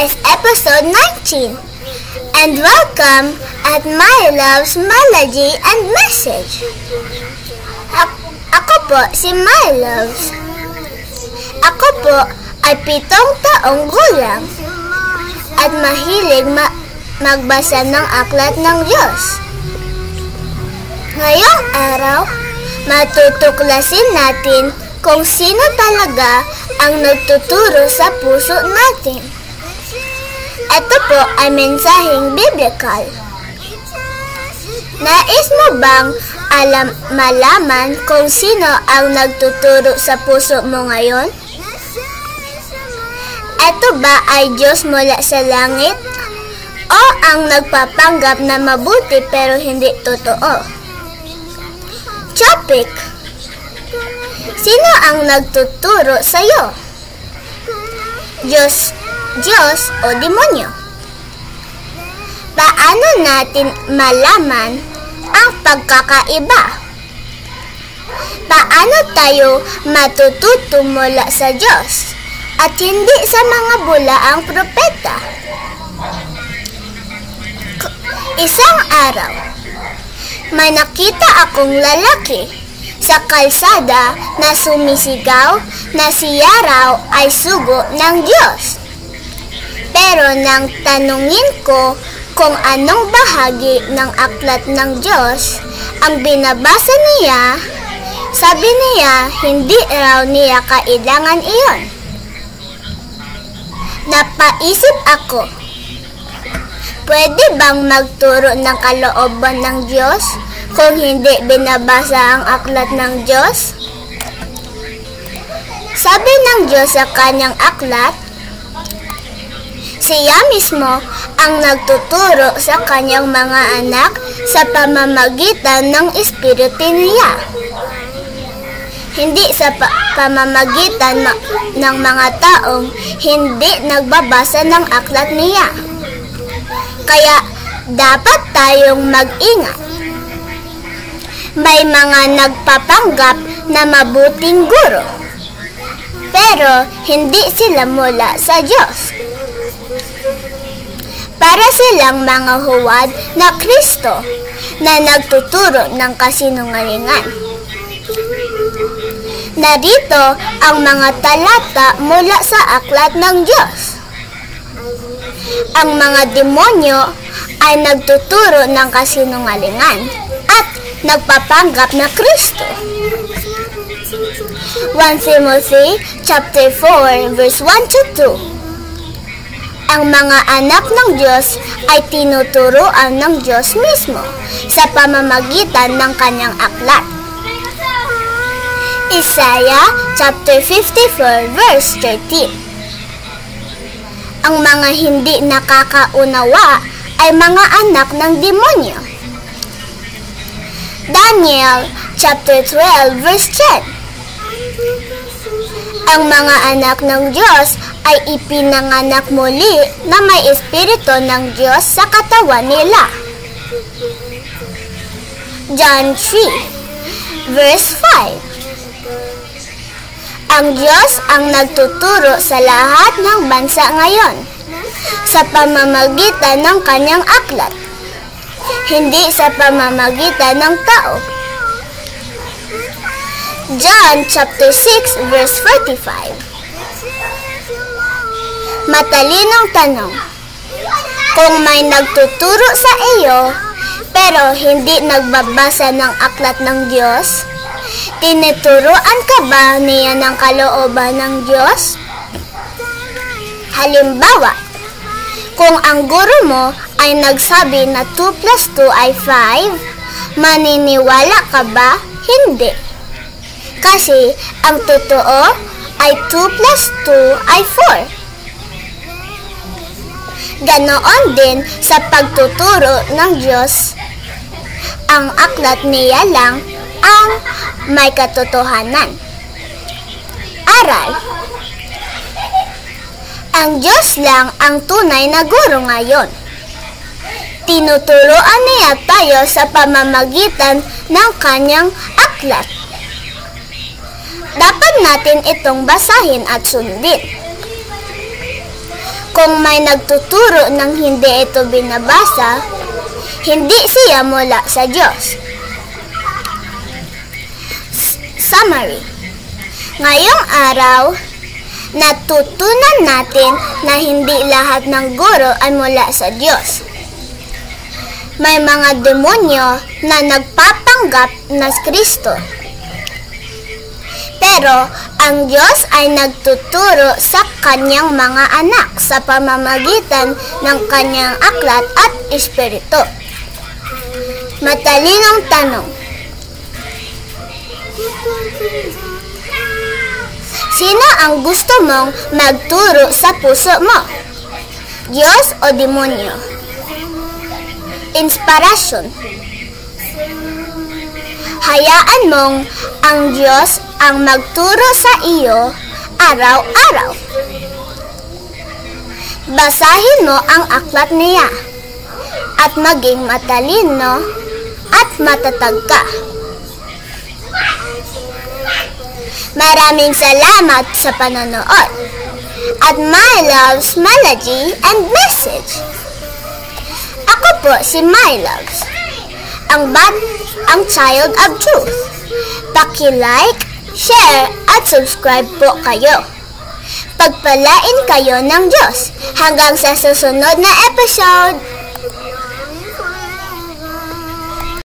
is episode 19. And welcome at My Love's Melody and Message. Ako po si My Loves. Ako po ay 7 taong gulang at mahilig magbasa ng aklat ng Diyos. Ngayong araw, matutuklasin natin kung sino talaga ang nagtuturo sa puso natin. Ito po ay mensaheng biblikal. Nais mo bang malaman kung sino ang nagtuturo sa puso mo ngayon? Ito ba ay Diyos mula sa langit? O ang nagpapanggap na mabuti pero hindi totoo? Topic: sino ang nagtuturo sa iyo? Diyos o demonyo? Paano natin malaman ang pagkakaiba? Paano tayo matututo mula sa Diyos at hindi sa mga bulaang propeta? Isang araw, may nakita akong lalaki sa kalsada na sumisigaw na siya raw ay sugo ng Diyos. Pero nang tanungin ko kung anong bahagi ng aklat ng Diyos ang binabasa niya, sabi niya hindi raw niya kailangan iyon. Napaisip ako, pwede bang magturo ng kalooban ng Diyos kung hindi binabasa ang aklat ng Diyos? Sabi ng Diyos sa kanyang aklat, siya mismo ang nagtuturo sa kanyang mga anak sa pamamagitan ng Espiritu niya. Hindi sa pamamagitan ng mga taong hindi nagbabasa ng aklat niya. Kaya dapat tayong mag-ingat. May mga nagpapanggap na mabuting guro, pero hindi sila mula sa Diyos. Para silang mga huwad na Kristo na nagtuturo ng kasinungalingan. Narito ang mga talata mula sa aklat ng Diyos. Ang mga demonyo ay nagtuturo ng kasinungalingan at nagpapanggap na Kristo. 1 Timothy chapter 4 verse 1 to 2. Ang mga anak ng Diyos ay tinuturuan ng Diyos mismo sa pamamagitan ng kanyang aklat. Isaiah chapter 54 verse 13. Ang mga hindi nakakaunawa ay mga anak ng demonyo. Daniel chapter 12 verse 10. Ang mga anak ng Diyos ay ipinanganak muli na may espiritu ng Diyos sa katawan nila. John 3 verse 5. Ang Diyos ang nagtuturo sa lahat ng bansa ngayon sa pamamagitan ng kanyang aklat, hindi sa pamamagitan ng tao. John chapter 6 verse 45. Matalinong tanong. Kung may nagtuturo sa iyo pero hindi nagbabasa ng aklat ng Diyos, tinuturuan ka ba niya ng kalooban ng Diyos? Halimbawa, kung ang guro mo ay nagsabi na 2 plus 2 ay 5, maniniwala ka ba? Hindi. Kasi ang totoo ay 2 plus 2 ay 4. Ganoon din sa pagtuturo ng Diyos. Ang aklat niya lang ang may katotohanan. Aral. Ang Diyos lang ang tunay na guro ngayon. Tinuturoan niya tayo sa pamamagitan ng kanyang aklat. Dapat natin itong basahin at sundin. Kung may nagtuturo ng hindi ito binabasa, hindi siya mula sa Diyos. Summary. Ngayong araw, natutunan natin na hindi lahat ng guro ay mula sa Diyos. May mga demonyo na nagpapanggap na Kristo. Pero ang Diyos ay nagtuturo sa kanyang mga anak sa pamamagitan ng kanyang aklat at espiritu. Matalinong tanong. Sino ang gusto mong magturo sa puso mo? Diyos o demonyo? Inspirasyon. Hayaan mong ang Diyos ang magturo sa iyo araw-araw. Basahin mo ang aklat niya at maging matalino at matatag ka. Maraming salamat sa panonood at my love's melody and message. Ako po si My Loves, ang child of truth. Paki-like, share at subscribe po kayo. Pagpalain kayo ng Diyos hanggang sa susunod na episode.